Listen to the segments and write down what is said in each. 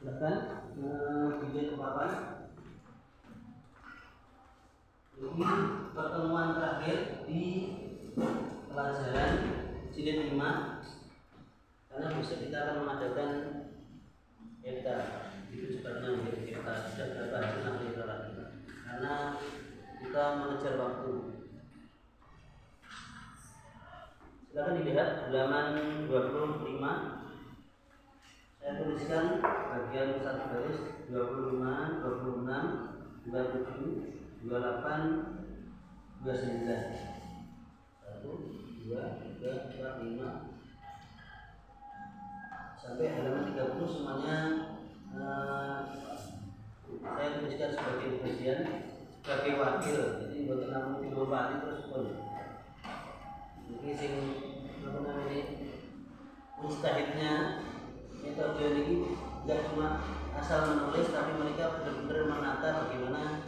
Silakan video ke papan. Ini pertemuan terakhir di pelajaran jilid 5, karena besok kita akan mengadakan ETA. Itu sebabnya ETA sudah berapa hari lagi, karena kita mengejar waktu. Silakan dilihat halaman 25. Saya tuliskan bagian satu garis 25, 26, 27, 28, 29. 1, 2, 3, 4, 5 sampai halaman 30 semuanya saya tuliskan sebagai bagian, sebagai wakil. Jadi buat namun dilompat terus pun. Jadi sing apa namanya mustahidnya metode ini tidak cuma asal menulis, tapi mereka benar-benar menata bagaimana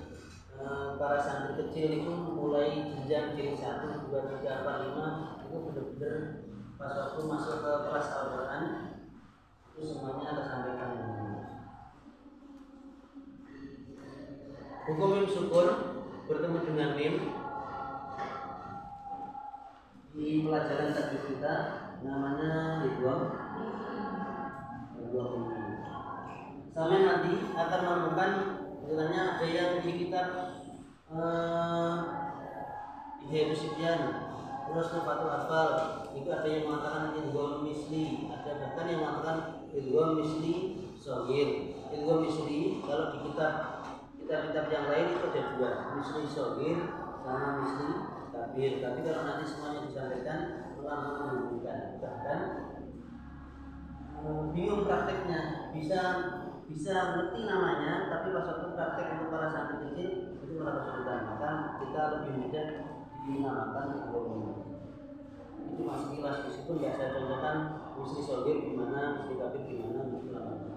para santri kecil itu mulai jenjang jilid 1, 2, 3, 4, 5 itu benar-benar pas waktu masuk ke kelas Al-Quran itu semuanya ada sampaikan. Hukum mim sukun bertemu dengan mim di pelajaran tadi kita namanya idgham. Sampai nanti akan menemukan misalnya ada yang di kitab Ihya Sibyan, terus Fathul Hafal itu ada yang mengatakan idgham misli, ada bahkan yang mengatakan idgham misli shaghir. Idgham misli kalau di kitab-kitab yang lain itu ada dua, misli shaghir sama misli kabir. Tapi kalau nanti semuanya disampaikan langsung menghubungkan, bahkan bingung prakteknya, bisa ngerti namanya, tapi pas waktu praktek untuk para santri kecil itu malah kesulitan. Maka kita lebih mudah dinamakan idgham. Itu masih kilas, meskipun nggak saya contohkan misli shaghir gimana, misli kabir gimana, itu namanya.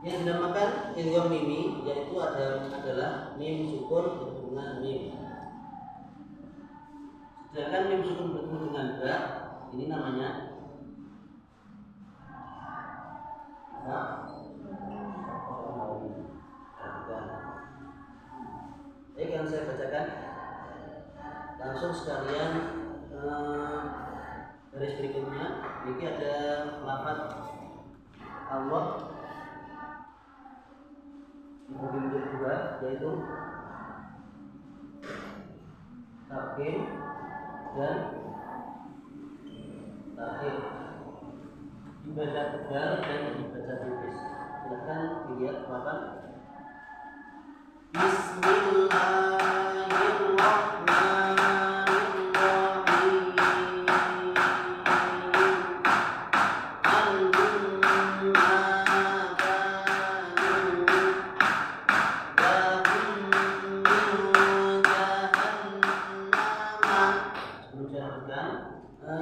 Yang dinamakan idgham mimi yaitu adalah mim sukun bertemu dengan mim. Sedangkan mim sukun bertemu dengan ba ini namanya Baik, yang saya bacakan langsung sekalian garis berikutnya. Ini ada lafaz Allah di bagian kedua yaitu takhir dan takhir, dibaca tebal dan dibaca tipis. Silakan dilihat papan.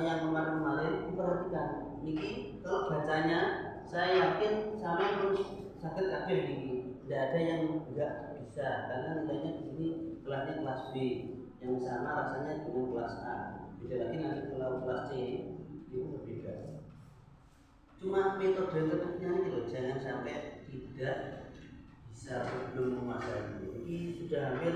Yang kemarin diperhatikan. Niki kalau bacanya saya yakin sampai pun sakit kabeh niki. Tidak ada yang enggak bisa karena nilainya di sini kelasnya kelas B yang sama rasanya dengan kelas A. Beda lagi nanti kalau kelas C itu berbeda. Cuma metode tertentunya ini loh, jangan sampai tidak bisa belum menguasai. Ini sudah hampir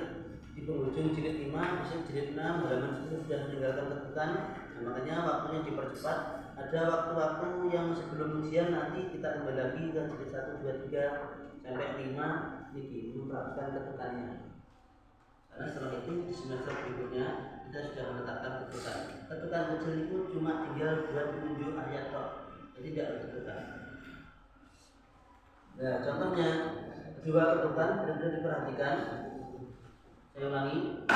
di penghujung jilid 5, bisa jilid 6, halaman 10 sudah meninggalkan ketukan. Nah, makanya waktunya dipercepat. Ada waktu-waktu yang sebelum ujian nanti kita kembali lagi ke jilid 1, 2, 3 sampai 5 ini memperhatikan ketukannya. Karena setelah itu di semester berikutnya kita sudah menetapkan ketukan. Ketukan kecil itu cuma tinggal buat menunjuk ayat tok, jadi tidak berketukan. Nah, contohnya dua ketukan benar-benar diperhatikan. Saya ulangi.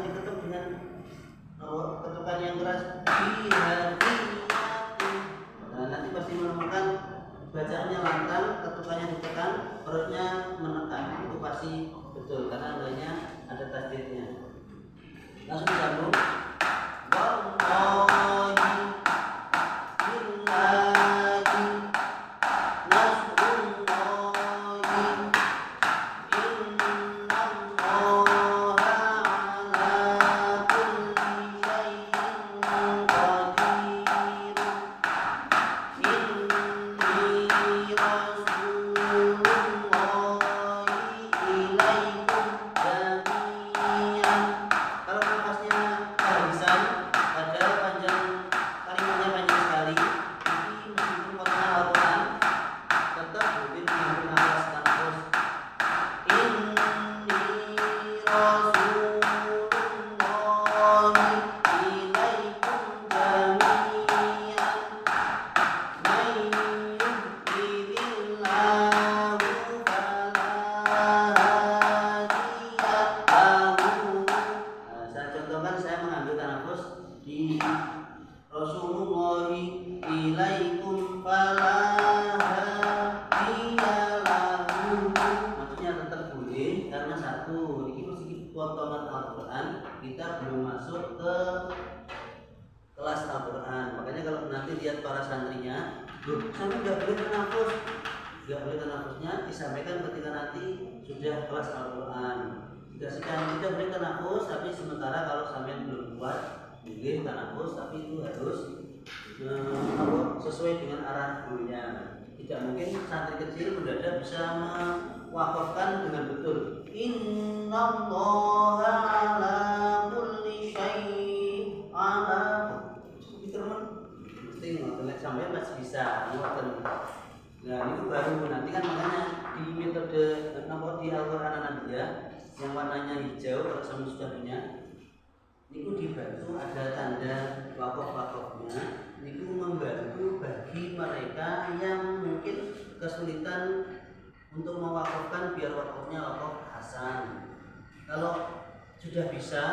diketuk dengan ketukan yang keras bihadiyati. Nah, nanti pasti menemukan bacaannya lantang, ketukannya ditekan, perutnya menekan. Itu pasti betul karena adanya ada tasdidnya. Langsung disambung. Disampaikan ketika nanti sudah kelas Al-Quran. Dikasihkan kita beri tanafus, tapi sementara kalau sampai belum kuat, boleh tanafus, tapi itu harus sesuai dengan arah gurunya. Tidak mungkin santri kecil mendadak bisa mewakafkan dengan betul. Innallaha ala kulli syai'in ala. Mesti ngotot sampai masih bisa ngotot. Nah itu baru nanti kan makanya di metode di Al-Quran Anandiyah yang warnanya hijau kalau sama sudah punya itu dibantu ada tanda wakaf-wakafnya. Itu membantu bagi mereka yang mungkin kesulitan untuk mewakafkan biar wakafnya wakaf hasan. Kalau sudah bisa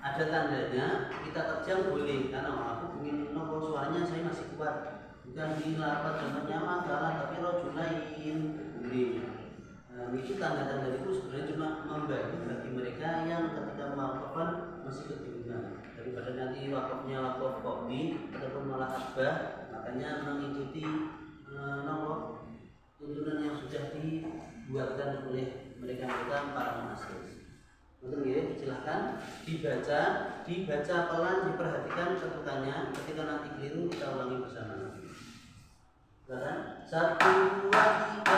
ada tandanya kita terjang boleh karena aku ingin suaranya saya masih kuat. Bukan di lapat contohnya makalah tapi rojulain boleh. Itu tanda-tanda itu sebenarnya cuma membantu bagi mereka yang ketika mewakafkan masih kebingungan daripada nanti wakafnya wakaf kopi ataupun malah asbah. Makanya mengikuti tuntunan yang sudah dibuatkan oleh mereka para muassis. Betul ya, silahkan dibaca pelan, diperhatikan ketukannya. Ketika nanti keliru kita ulangi bersama. Satu, dua, tiga.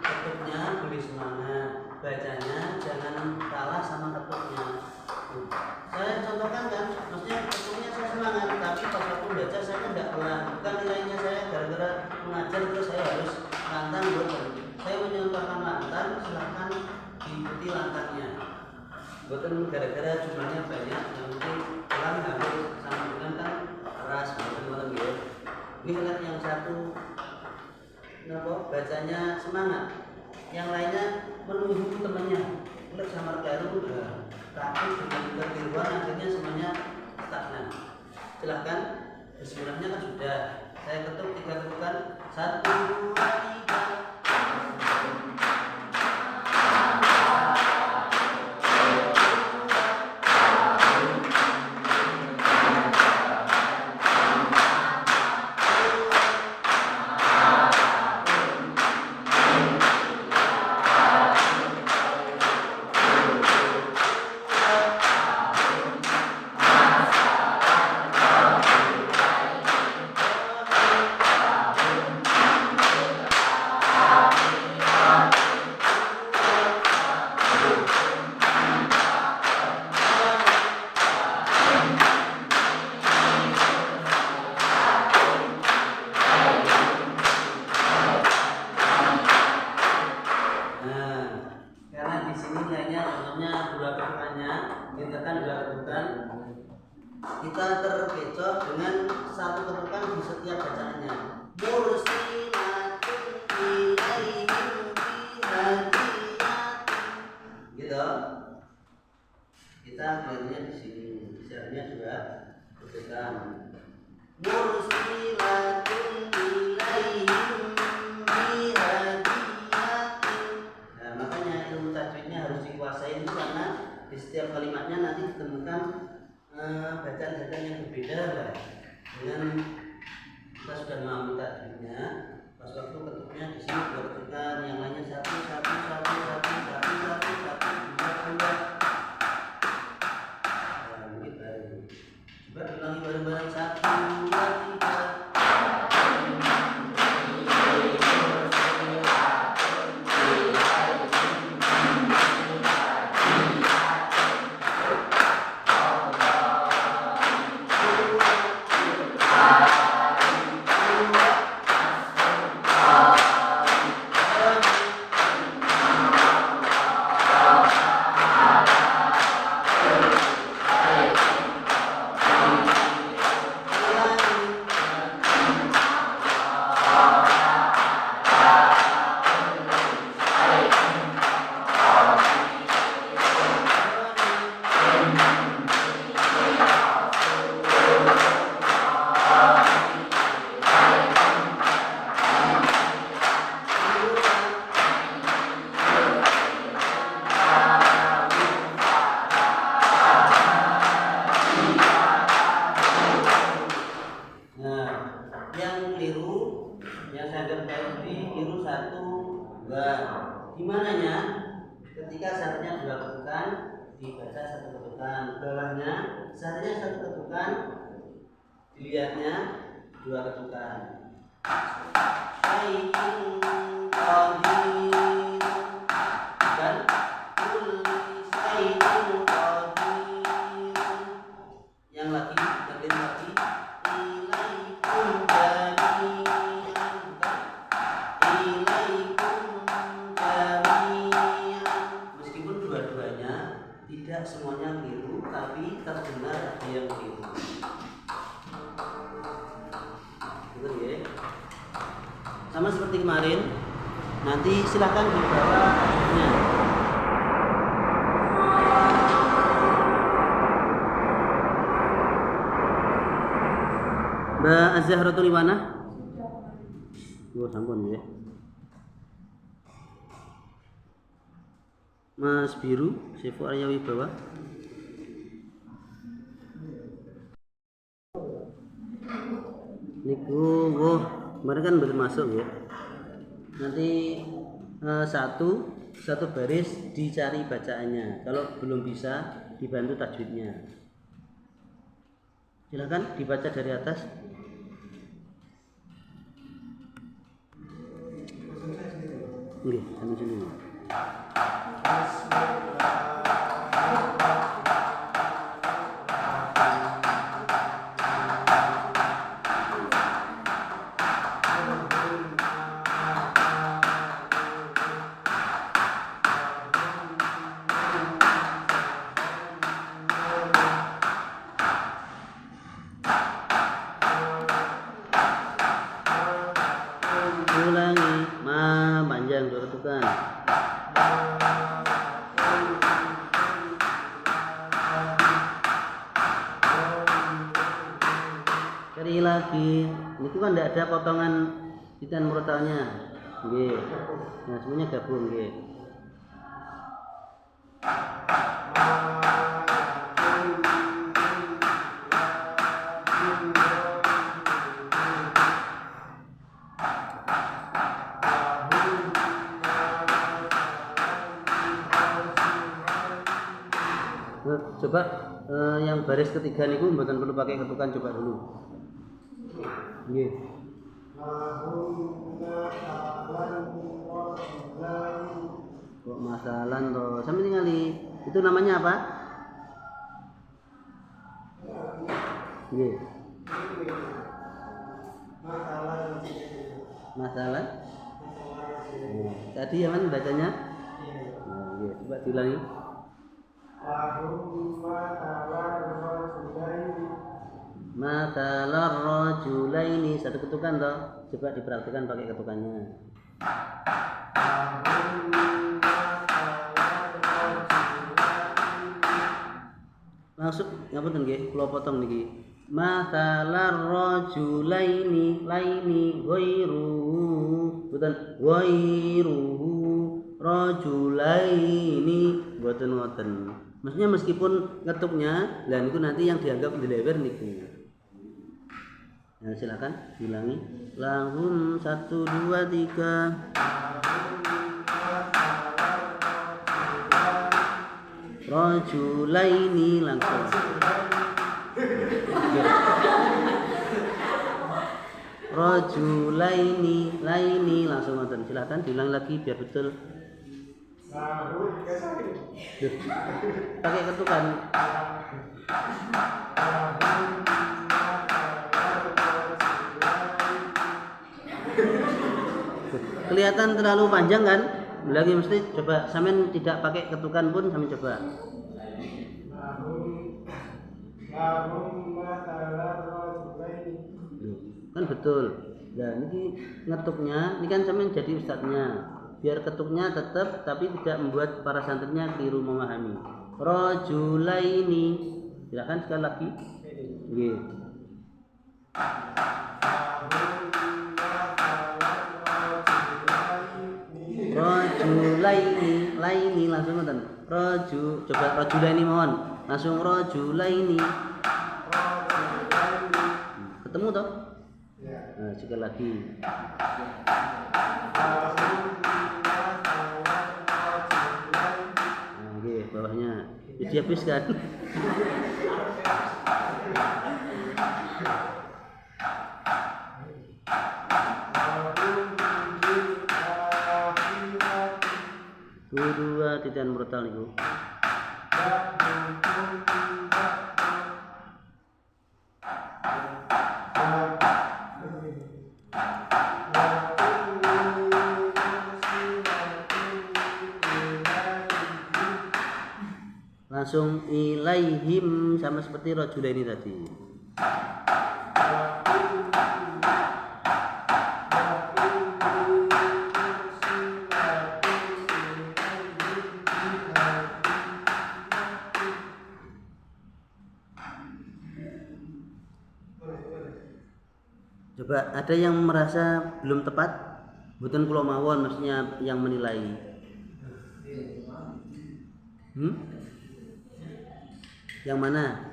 Ketuknya boleh semangat, bacanya jangan kalah sama ketuknya. Saya contohkan kan, maksudnya ketuknya saya semangat, tapi pas aku baca saya tidak pelan. Bukan nilainya saya gara-gara mengajar terus saya harus lantang buat saya menyontohkan lantang, silahkan diikuti lantangnya. Bukan gara-gara jumlahnya banyak, yang penting pelan harus sama dengan kan keras, bukan gitu. Ini lihat yang satu, bacanya semangat, yang lainnya menunggu temannya. Lihat sama keliru takut dengan kekeliruan akhirnya semuanya stagnan. Silahkan, bismillahnya kan sudah. Saya ketuk 3 ketukan. 1, 2, 3. kita kan dua ketukan, kita terkecoh dengan satu ketukan di setiap bacaannya. Mursilatun ilaihim bihadiyatin, gitu. Kita clearnya di sini, misalnya sudah ketukan. Mursilatun ilaihim bihadiyatin. Nah, makanya ilmu tajwidnya harus dikuasai itu karena di setiap kalimatnya nanti ditemukan bacaan-bacaan yang berbeda lah. Dengan kita sudah memahami tajwidnya, pas waktu ketuknya di sini dua ketukan, yang lainnya satu dua. Nah, begitu. Coba ulangi bareng-bareng, 1, 2, 3. Ketika satunya dua ketukan dibaca satu ketukan, bawahnya satunya satu ketukan, dilihatnya dua ketukan. Sayyidun qadir dan kulli sayyidun qadir. Yang lagi ilaikum jami'an, ilaikum jami'an. Meskipun dua-duanya tidak semuanya keliru, tapi terdengar ada yang keliru. Betul ya? Sama seperti kemarin. Nanti silahkan dibawa tajwidnya. Mbak Az-Zahratul Iwana. Oh, sampun ya. Mas Biru, Sefu Arya Wibawa. Niku, kemarin kan belum masuk ya. Nanti satu baris dicari bacaannya. Kalau belum bisa dibantu tajwidnya. Silakan dibaca dari atas. Oke, sampai sini. Ulangi, panjang dua ketukan. Sekali lagi, ini kan tidak ada potongan titan murotalnya. Nggih. Nah, semuanya gabung nggih. Coba yang baris ketiga niku mboten perlu pakai ketukan, coba dulu. Nggih. Kok masalah toh? Sampe ningali. Itu namanya apa? Nggih. Masalah. Tadi yang mana bacanya? Nggih, coba diulangi. Mathalar rajulaini, satu ketukan toh. Coba diperhatikan pakai ketukannya. Langsung ngapunten nggih, kula potong niki. Mathalar rajulaini laini ghairuhu, boten ghairuhu rajulaini, boten ngoten. Maksudnya meskipun ngetuknya, lah niku nanti yang dianggap dilewer niku. Nah, silakan diulangi. Lahum 1 2 3. Rajulaini langsung. Rajulaini laini langsung ngoten. Silakan diulangi lagi biar betul. Pakai ketukan. Kelihatan terlalu panjang kan? Lagi mesti coba sampean tidak pakai ketukan pun sampean coba. Kan betul. Nah, ini ngetuknya, ini kan sampean jadi ustadznya. Biar ketuknya tetap tapi tidak membuat para santrinya keliru memahami. Rajulaini. Silakan sekali lagi. Nggih. Rajulaini, laini langsung ngoten. Coba rajulaini mohon. Langsung rajulaini. Ketemu toh? Nah, sekali lagi. Nah, nggih, bawahnya. Jadi habiskan. Dua titik brutal niku. Langsung ilaihim sama seperti rajulaini tadi. Coba ada yang merasa belum tepat? Mboten kula mawon, maksudnya yang menilai. Yang mana?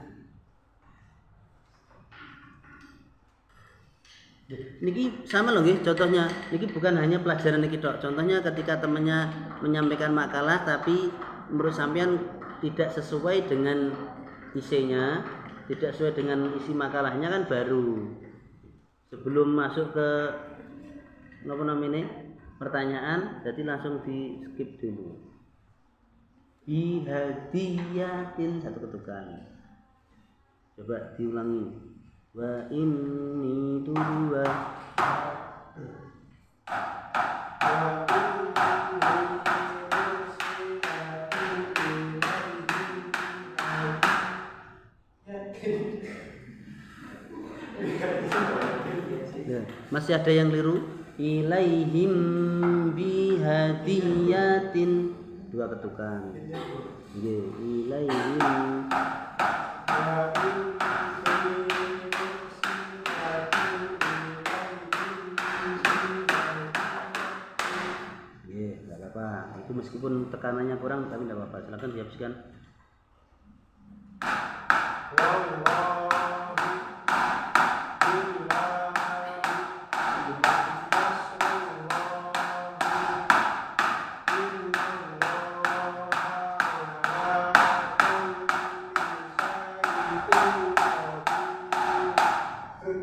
Niki sama loh nggih contohnya. Niki bukan hanya pelajaran niki tok. Contohnya ketika temannya menyampaikan makalah tapi menurut sampean tidak sesuai dengan isinya, tidak sesuai dengan isi makalahnya kan baru. Sebelum masuk ke apa namanya pertanyaan, jadi langsung di skip dulu. Bihadiyatin, satu ketukan. Coba diulangi. Wa inni dua. Masih ada yang keliru. Ilaihim bihadiyatin, dua ketukan. Nggih, ilaihim. Nggih, enggak apa-apa. Itu meskipun tekanannya kurang tapi enggak apa-apa. Silakan dihabiskan.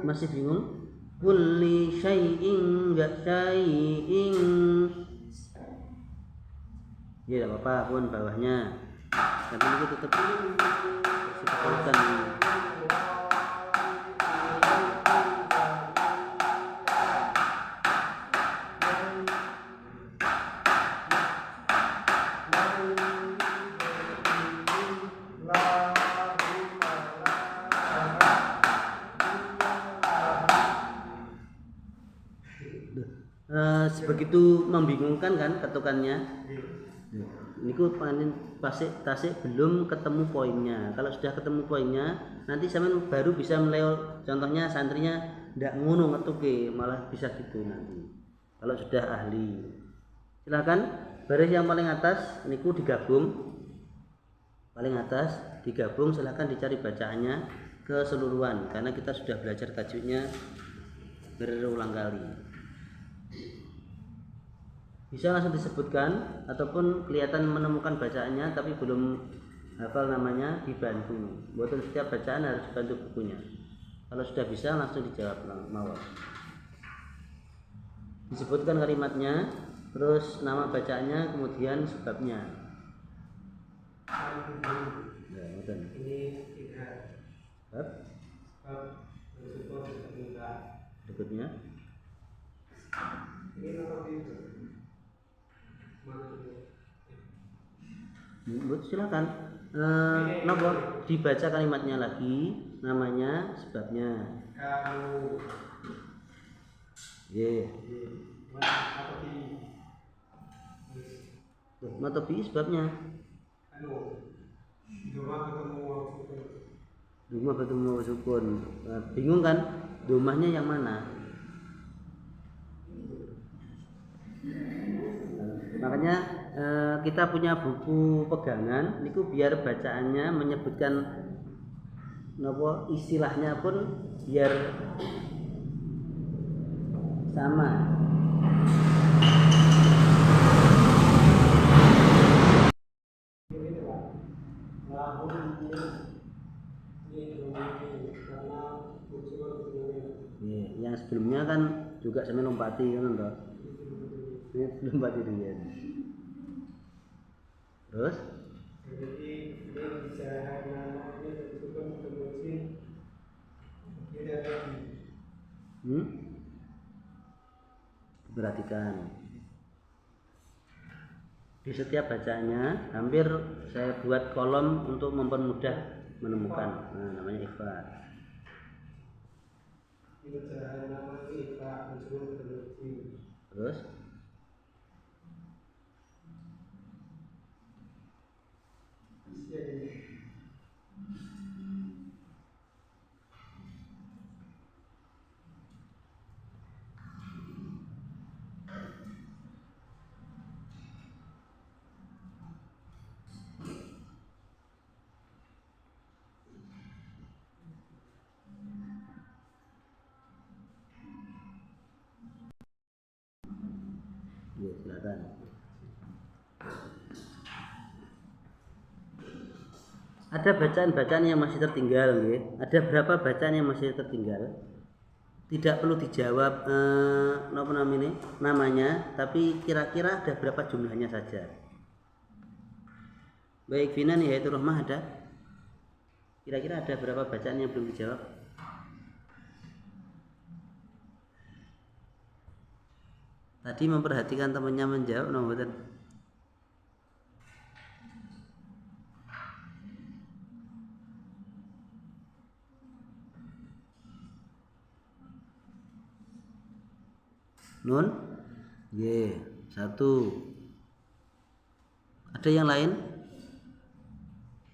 Masih bingung? Kulli syai'in, enggak syai'in. Ya enggak apa-apa pun bawahnya. Tapi ini tetap disebutkan. begitu membingungkan kan ketukannya. Ini ku tasik belum ketemu poinnya. Kalau sudah ketemu poinnya, nanti sampean baru bisa melewat. Contohnya santrinya ndak ngono ngetuke, malah bisa gitu nanti. Kalau sudah ahli. Silakan baris yang paling atas niku digabung. Paling atas digabung, silakan dicari bacaannya keseluruhan karena kita sudah belajar tajwidnya berulang kali. Bisa langsung disebutkan ataupun kelihatan menemukan bacaannya tapi belum hafal namanya, dibantu. Buat setiap bacaan harus dibantu bukunya. Kalau sudah bisa langsung dijawab mawar. Disebutkan kalimatnya, terus nama bacaannya, kemudian sebabnya. Ya, betul. Ini tidak. Berikutnya. Ini nomor itu. Silakan. Nomor dibaca kalimatnya lagi, namanya, sebabnya. Kamu. Matobi sebabnya. Dumah ketemu sukun. Bingung kan? Dumahnya yang mana? Makanya kita punya buku pegangan niku biar bacaannya menyebutkan istilahnya pun biar sama. Yang sebelumnya kan juga sampai lompati kan toh. Ini lompati dia. Terus? Jadi ini bisa namanya tentukan mesin tidak lagi. Perhatikan. Di setiap bacanya hampir saya buat kolom untuk mempermudah menemukan. Nah, namanya ikhfa. Terus? Ya, silakan. Ada bacaan-bacaan yang masih tertinggal, ya. Ada berapa bacaan yang masih tertinggal? Tidak perlu dijawab namanya, tapi kira-kira ada berapa jumlahnya saja. Baik Vina nih, yaitu Rohmah ada. Kira-kira ada berapa bacaan yang belum dijawab? Tadi memperhatikan temannya menjawab, betul. Nun, satu. Ada yang lain?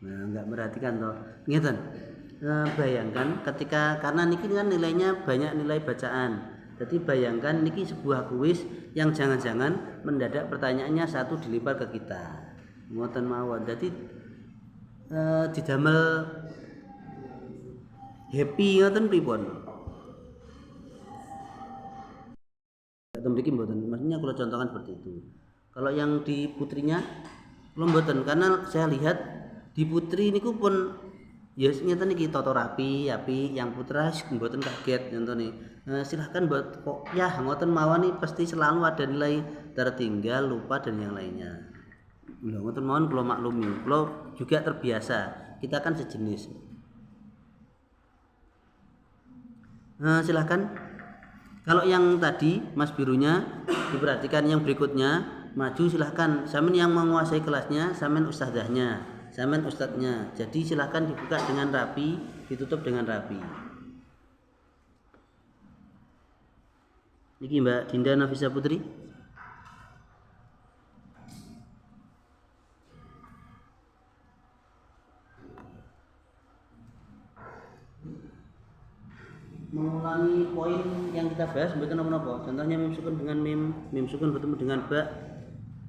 Nah, enggak perhatikan toh. Ngeten. Bayangkan ketika karena niki kan nilainya banyak nilai bacaan. Jadi bayangkan niki sebuah kuis yang jangan-jangan mendadak pertanyaannya satu dilempar ke kita. Ngoten mawon. Jadi didamel happy ngoten pripun? Mriki mboten. Maksudnya kalau contohkan seperti itu. Kalau yang di putrinya belum mboten karena saya lihat di putri niku pun ya ngeten iki tata rapi, yang putra mboten kaget contohnya. Silahkan buat kok ya ngoten mawon nih pasti selalu ada nilai tertinggal, lupa dan yang lainnya. Lha ngoten mawon kula maklumi. Kula juga terbiasa. Kita kan sejenis. Silahkan. Kalau yang tadi Mas Birunya diperhatikan yang berikutnya maju silahkan. Samin yang menguasai kelasnya, samin ustazahnya, samin ustadznya. Jadi silahkan dibuka dengan rapi, ditutup dengan rapi. Niki Mbak Dinda Nafisa Putri. mengulangi poin yang kita bahas mboten napa-napa. Contohnya mim sukun dengan mim sukun bertemu dengan ba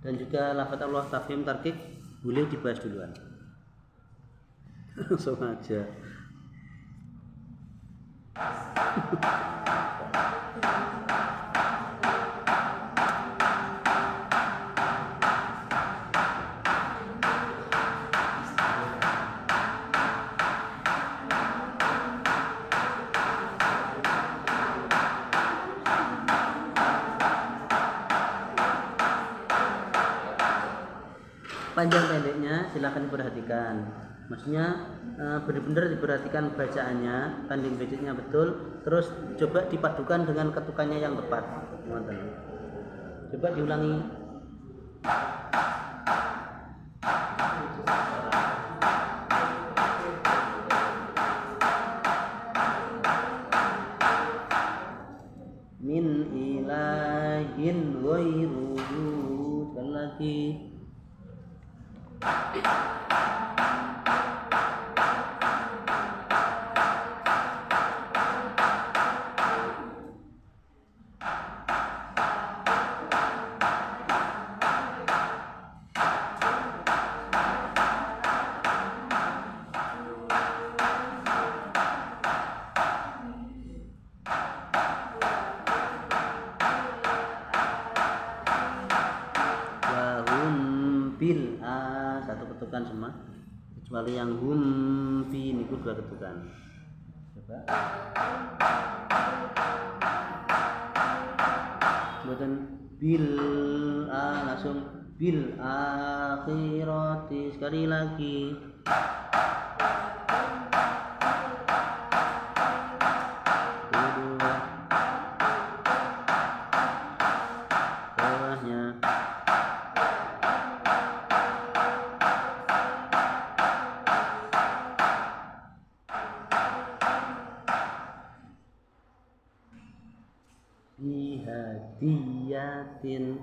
dan juga lafaz Allah tafhim tarkik boleh dibahas duluan. Langsung aja. Panjang pendeknya silakan diperhatikan. Maksudnya benar-benar diperhatikan bacaannya, tanding bediknya betul, terus coba dipadukan dengan ketukannya yang tepat. Coba diulangi. Min ilahin ghairuhu. Sekali lagi. Bil satu ketukan semua kecuali yang hum fi niku dua ketukan. Coba buatan bil langsung bil akhirati. Sekali lagi bihadiyatin.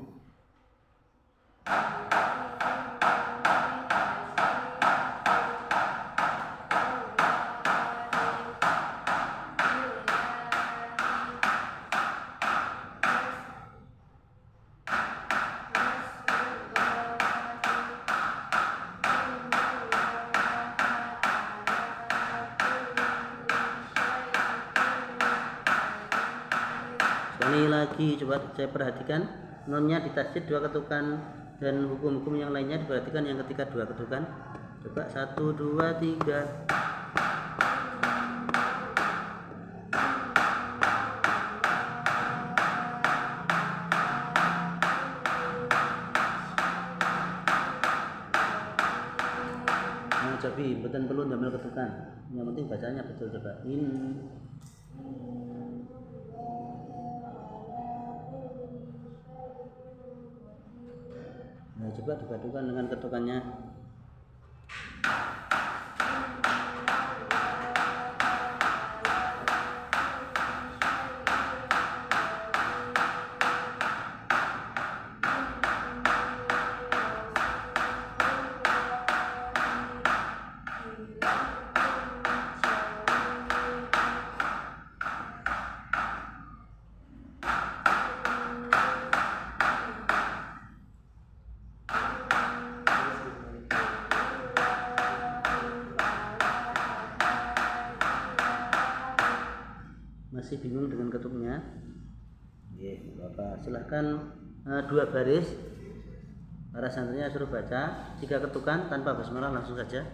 Sekali lagi coba saya perhatikan nonnya ditasjid dua ketukan dan hukum-hukum yang lainnya diperhatikan yang ketika dua ketukan. Coba 1 2 3. Nah, jadi betul perlu ambil ketukan. Yang penting bacanya betul. Coba Nah, coba dipadukan dengan ketukannya. Masih bingung dengan ketuknya? Bapak silahkan dua baris. Para santrinya suruh baca 3 ketukan tanpa basmalah langsung saja.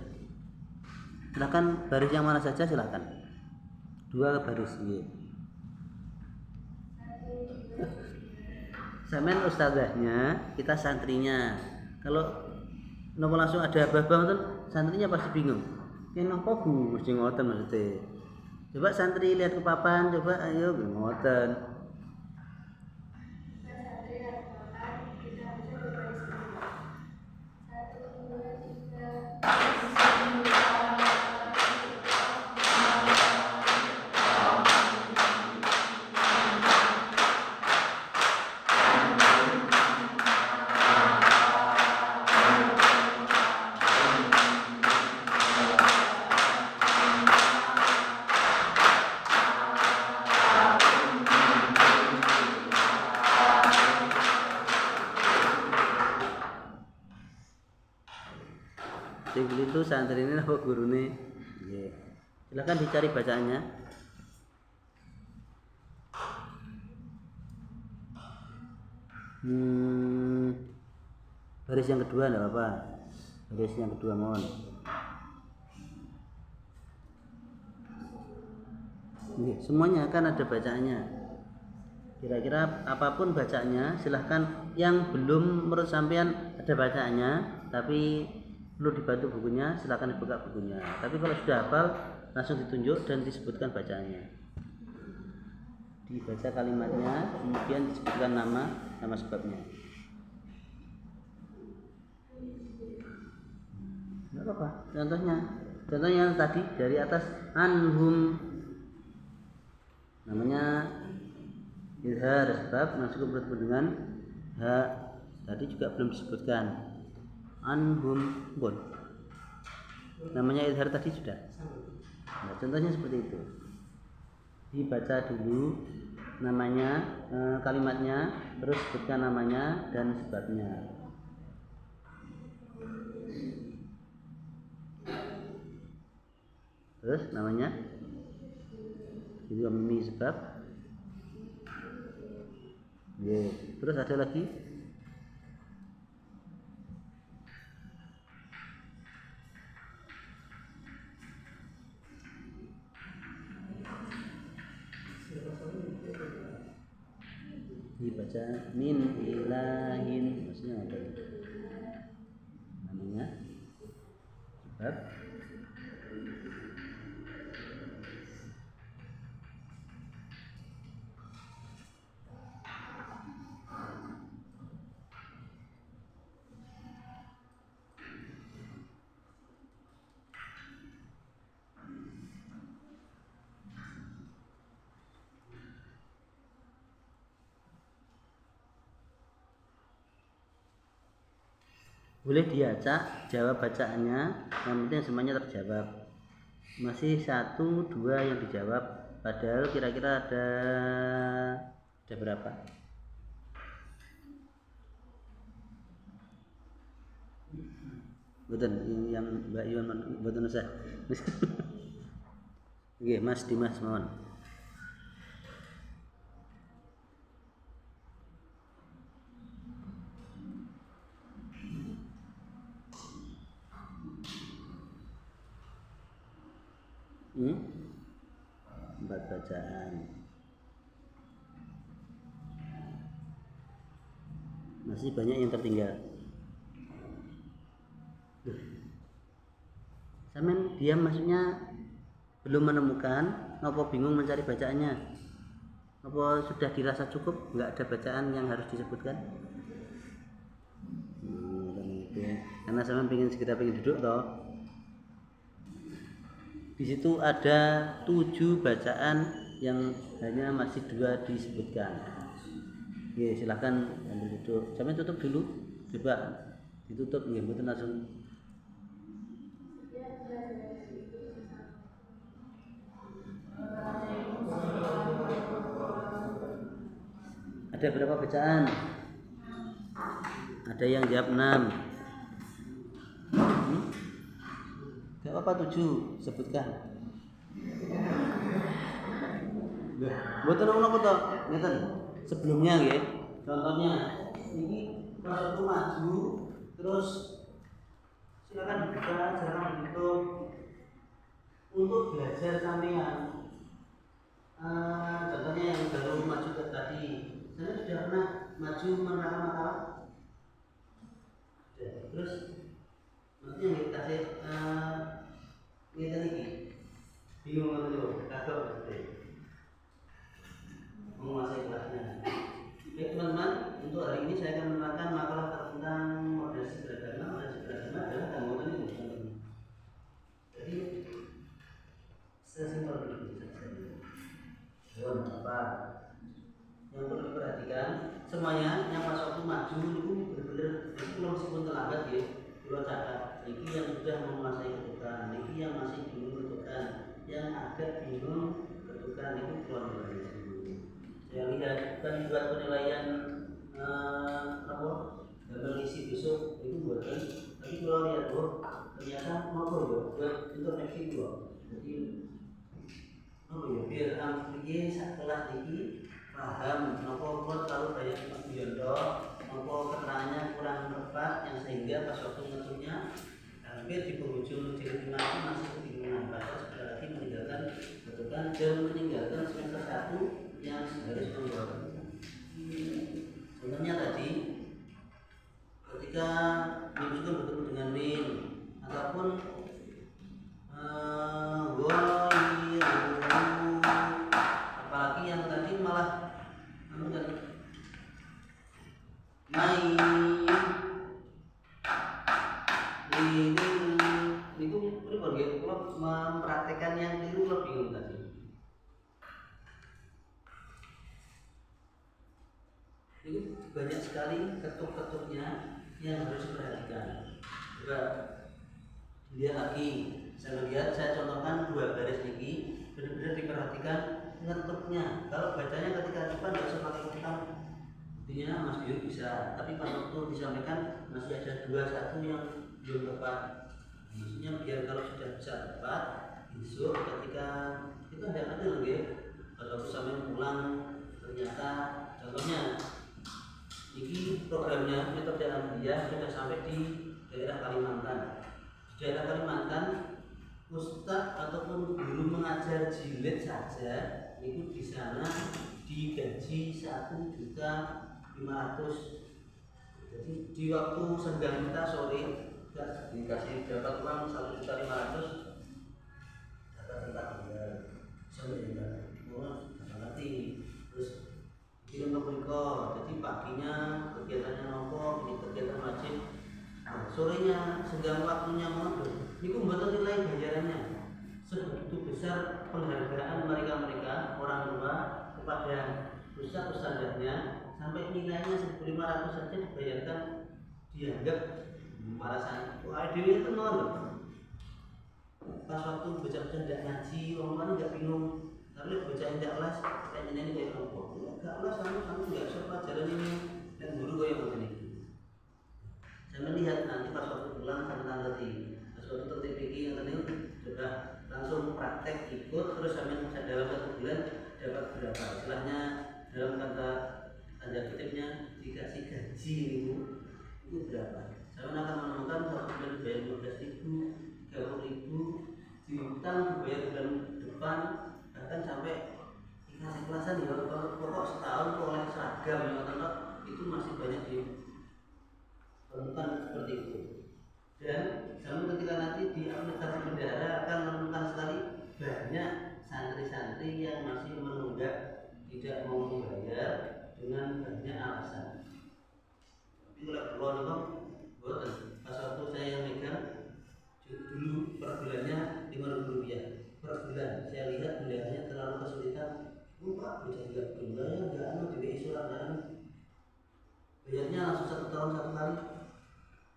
Silahkan baris yang mana saja silahkan. 2 baris. Samen ustazahnya, kita santrinya. Kalau nopo langsung ada babah itu santrinya pasti bingung. Kenapa Bu mesti ngoten maksudnya? Coba santri lihat ke papan, coba ayo ngoten. santri ini apa gurune? Nggih. Silakan dicari bacaannya. Baris yang kedua enggak apa-apa. Baris yang kedua mohon. Nggih, semuanya kan ada bacaannya. Kira-kira apapun bacaannya, silahkan yang belum menurut sampean ada bacaannya, tapi perlu dibantu bukunya, silahkan dibuka bukunya. Tapi kalau sudah hafal, langsung ditunjuk dan disebutkan bacaannya. Dibaca kalimatnya, kemudian disebutkan nama sebabnya. Tidak apa-apa. Contohnya tadi dari atas anhum, namanya izhar sebab masuk bertemu dengan ha, tadi juga belum disebutkan anhum pun namanya izhar tadi sudah. Nah, contohnya seperti itu, dibaca dulu namanya, kalimatnya, terus sebutkan namanya dan sebabnya. Terus namanya itu mimi sebab. Terus ada lagi dibaca min ilahin, maksudnya apa ini? Namanya sebab. Boleh diacak jawab bacaannya, yang penting semuanya terjawab. Masih 1, 2 yang dijawab, padahal kira-kira ada berapa? Betul, yang Mbak Yuan betul usah. Oke, Mas Dimas mohon. Empat bacaan. Masih banyak yang tertinggal. Samen diam maksudnya belum menemukan, apa bingung mencari bacaannya? Apa sudah dirasa cukup, nggak ada bacaan yang harus disebutkan? Karena samen segera pengen duduk toh. Di situ ada 7 bacaan yang hanya masih 2 disebutkan. Oke, silahkan ambil duduk. Sampai tutup dulu, coba ditutup, nggih mboten langsung. Ada berapa bacaan? Ada yang jawab 6. Gak apa-apa 7, sebutkan. Mboten napa to? Ngeten. Sebelumnya nggih. Contohnya ini pas aku maju terus silakan dibuka, silakan ditutup. Untuk belajar sampean. Contohnya yang baru maju tadi. Saya sudah pernah maju menerangkan makalah. Terus nanti yang kita kasih kita ini bingung dulu, kacau pasti menguasai kelasnya. Baik teman-teman, untuk hari ini saya akan menerangkan makalah tentang moderasi beragama. Moderasi beragama adalah tanggungan ini bukan. Jadi sesimpel ini saja. Apa yang perlu diperhatikan? Semuanya yang pas waktu maju itu benar-benar itu meskipun terlambat ya. Kalau catat, ini yang sudah menguasai ketukan, ini yang masih bingung ketukan, yang agak bingung ketukan itu keluar dari sini. Saya lihat bukan dibuat penilaian gambar isi besok itu buatan, tapi kalau lihat ternyata nopo ya buat introspeksi dulu. Jadi nopo ya biar ambil setelah ini paham nopo buat kalau banyak biondo nopo keterangannya kurang tepat yang sehingga pas waktu ngaturnya hampir di penghujung jilid 5 itu masih kebingungan padahal sebentar lagi meninggalkan betulkan dan meninggalkan semester 1 yang harus menjawab. Contohnya tadi ketika dimasukkan bertemu dengan min ataupun apalagi yang tadi malah main itu berbagai klub mempraktekkan yang keliru lebih bingung tadi. Ini banyak sekali ketuk-ketuknya yang harus diperhatikan. Coba lihat lagi, saya contohkan 2 garis ini, benar-benar diperhatikan ngetuknya. Kalau bacanya ketika depan nggak usah pakai ketukan, artinya Mas Dio bisa. Tapi pas waktu disampaikan masih ada 2-1 yang belum tepat. Maksudnya biar kalau sudah bisa tepat, besok ketika kita tidak ada lagi, kalau sampai pulang ternyata contohnya ini programnya metode dalam dia sudah sampai di daerah Kalimantan. Di daerah Kalimantan, ustadz ataupun guru mengajar jilid saja itu di sana digaji 1.500.000. Jadi di waktu senggang kita sore dikasih dapat uang 1.500.000 dapat tempat tinggal sampai nanti terus kirim ke Priko. Jadi paginya kegiatannya nopo, ini kegiatan wajib. Nah, sorenya senggang waktunya ngono. Niku mboten nilai bayarannya. Sebegitu besar penghargaan mereka orang tua kepada ustadz-ustadznya sampai nilainya 1.500 saja dibayarkan dianggap malasan. Wah, dewi itu ngono. Pas waktu bocah-bocah tidak ngaji, orang tua nggak bingung. Tapi bocah tidak les, kayak ini kayak apa? Enggak les, kamu nggak usah pelajaran ini dan guru kayak begini. Saya melihat nanti pas waktu pulang sama tante pas waktu TPK yang tadi sudah langsung praktek ikut terus sampai dalam 1 bulan dapat berapa? Istilahnya dalam kata tanda kutipnya dikasih gaji itu berapa? Saya akan menemukan 1 bulan dibayar 15.000, 30.000, diutang dibayar bulan depan bahkan sampai ikhlas-ikhlasan ya pokok setahun oleh seragam ya itu masih banyak ditemukan seperti itu. Dan namun ketika nanti di aplikasi bendahara akan menemukan sekali banyak santri-santri yang masih menunggak tidak mau membayar dengan banyak alasan. Tapi kalau keluar itu buatan pas waktu saya megang dulu per bulannya Rp5.000 per bulan. Saya lihat bendaharanya terlalu kesulitan. Pak, bisa juga bayar nggak di surat dan bayarnya langsung 1 tahun 1 kali.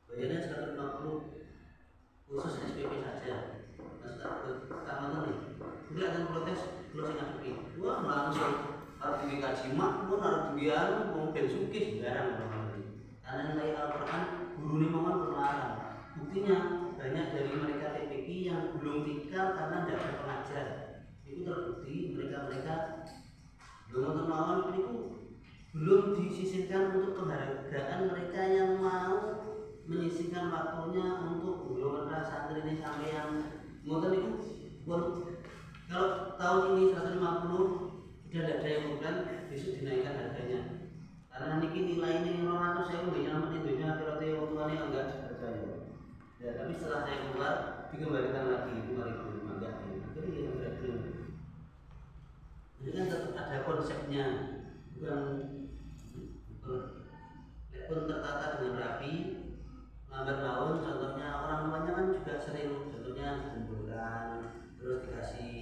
Bayarnya 150 khusus SPP saja. Mas taman nih, tidak akan protes kalau saya ngajuki. Wah, langsung harus dikaji mak, pun harus dibiarkan mau bensuki sembarang orang ini. Karena nilai Al-Quran guru ini mohon berlarang. Buktinya banyak dari mereka TPQ yang belum tikar karena tidak ada pengajar. Itu terbukti mereka belum termawan itu belum disisihkan untuk penghargaan mereka yang mau menyisihkan waktunya untuk golongan santri ini sampai yang ngoten itu kalau tahun ini 150 sudah tidak ada yang bukan besok dinaikkan harganya karena niki nilai ini 200 saya udah nyelamat Indonesia akhirnya waktuannya enggak percaya ya, tapi setelah saya keluar dikembalikan lagi 5.000 enggak jadi ya berarti ini kan tetap ada konsepnya bukan pun tertata dengan rapi lambat laun. Contohnya orang tuanya kan juga sering contohnya dikumpulkan terus dikasih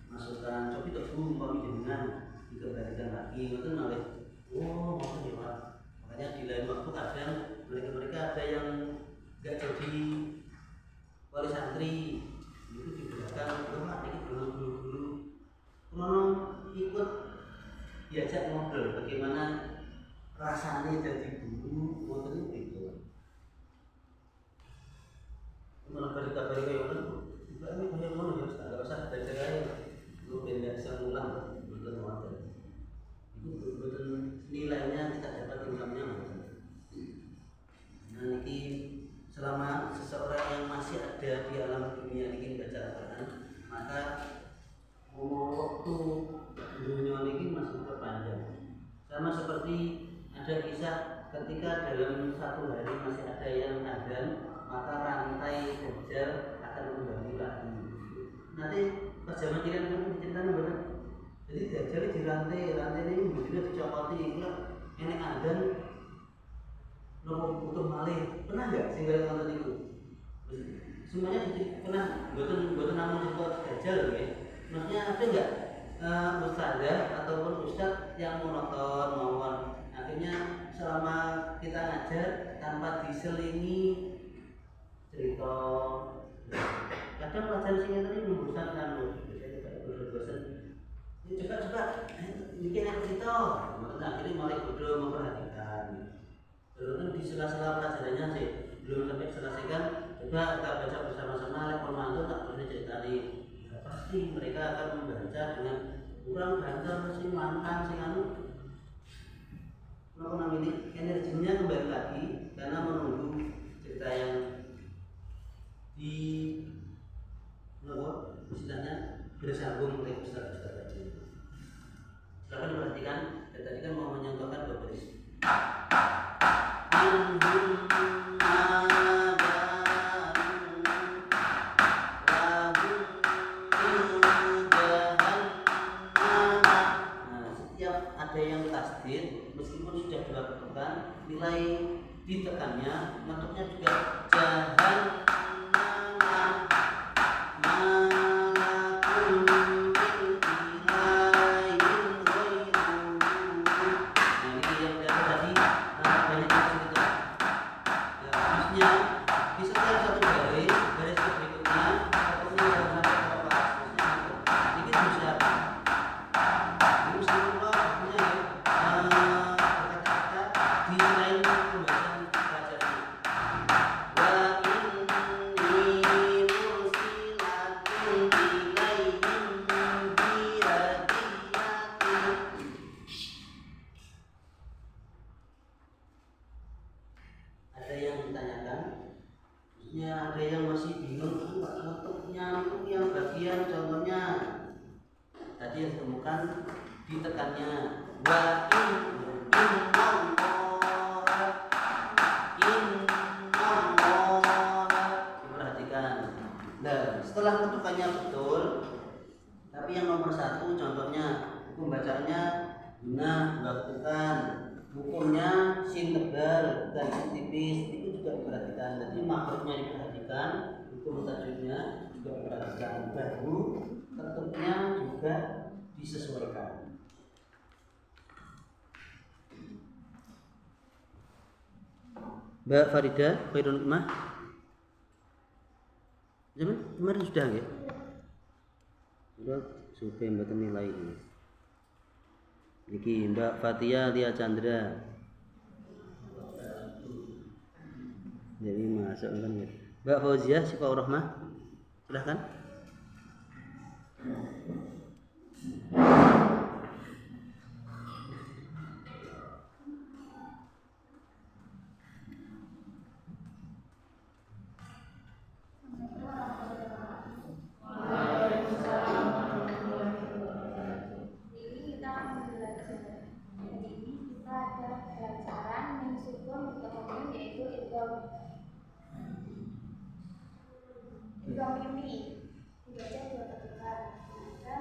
masukan coba itu umpami jenengan dikembalikan lagi itu noleh maksudnya ya Pak. Makanya di lain waktu kadang mereka ada yang nggak jadi wali santri itu di belakang Pak ini guru kalau ikut diajak ngobrol bagaimana rasanya jadi guru ngoten itu malah pada lagi. Nanti pas zaman kalian kan diceritain bener. Jadi Dajjal di rantai ini begini dicopoti itu ini adan nopo butuh malih. Pernah nggak sih kalian nonton itu? Semuanya pernah buatan namun cerita Dajjal ya. Maksudnya ada nggak ustazah ataupun ustaz yang monoton mawon akhirnya selama kita ngajar tanpa diselingi cerita. Kadang pelajaran singkat tadi membosankan loh, bosan. Ini coba bikin yang cerita, akhirnya malah bodoh memperhatikan. Terus di sela-sela pelajarannya sih belum sampai selesaikan. Coba kita baca bersama-sama, level mantul tak boleh ceritani. Pasti mereka akan membaca dengan kurang banter, sing mantan, sing anu. Apa namanya? Energinya kembali lagi karena menunggu cerita yang di istilahnya bersambung oleh ustaz-ustaz tadi. Silakan diperhatikan. Dan tadi kan mau menyentuhkan beberapa setiap ada yang tasdid meskipun sudah dilakukan nilai ditekannya bentuknya juga jahan. Ada yang masih bingung bentuknya itu yang bagian contohnya tadi yang ditemukan ditekannya wa diperhatikan. Nah setelah ketukannya betul tapi yang nomor satu contohnya hukum bacanya guna lakukan hukumnya sin tebal dan sin tipis itu juga diperhatikan. Jadi makhrajnya diperhatikan, hukum tajwidnya juga diperhatikan, baru tertutupnya juga disesuaikan. Mbak Farida, Khairul Hikmah. Zaman kemarin sudah ya? Sudah supaya mbak nilai ini. Niki Mbak Fatia Lia Chandra. Jadi masuk kan ya. Mbak Fauziah Syifa Rahmah. Silahkan. Dua mimpi dibaca dua ketukan, maka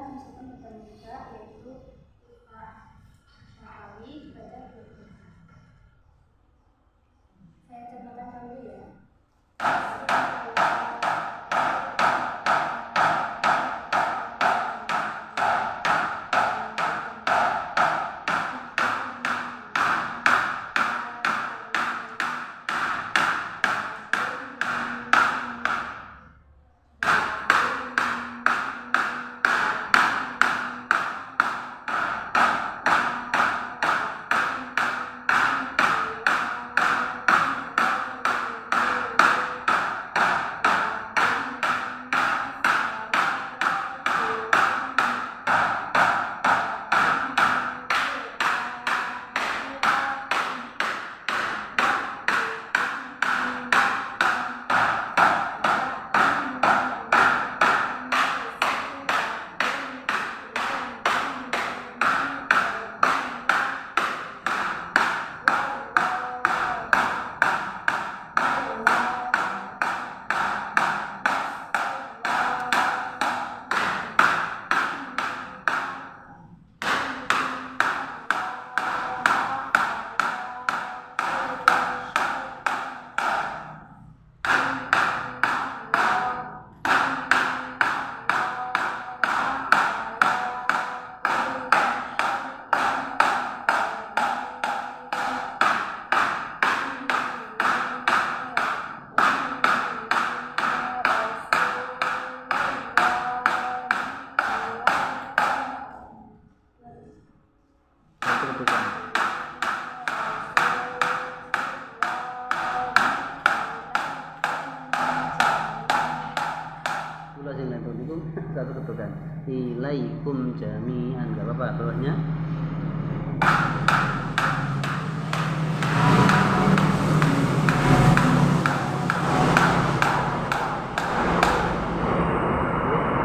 ilaikum jami'an. Enggak apa-apa bawahnya.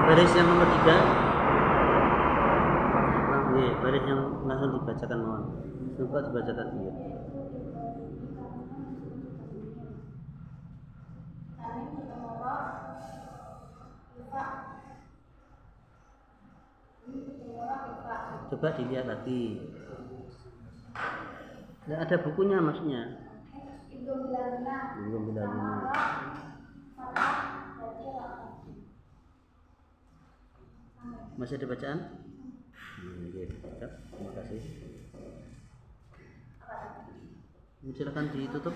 Baris yang nomor 3. Baris yang langsung dibacakan, mohon. Coba dibacakan dia. Coba dilihat lagi. Tidak ada bukunya maksudnya. Belum bilang. Masih ada bacaan? Terima kasih. Silakan ditutup.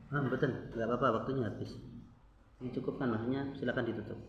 Betul, nggak apa-apa, waktunya habis. Dicukupkan maksudnya, silakan ditutup.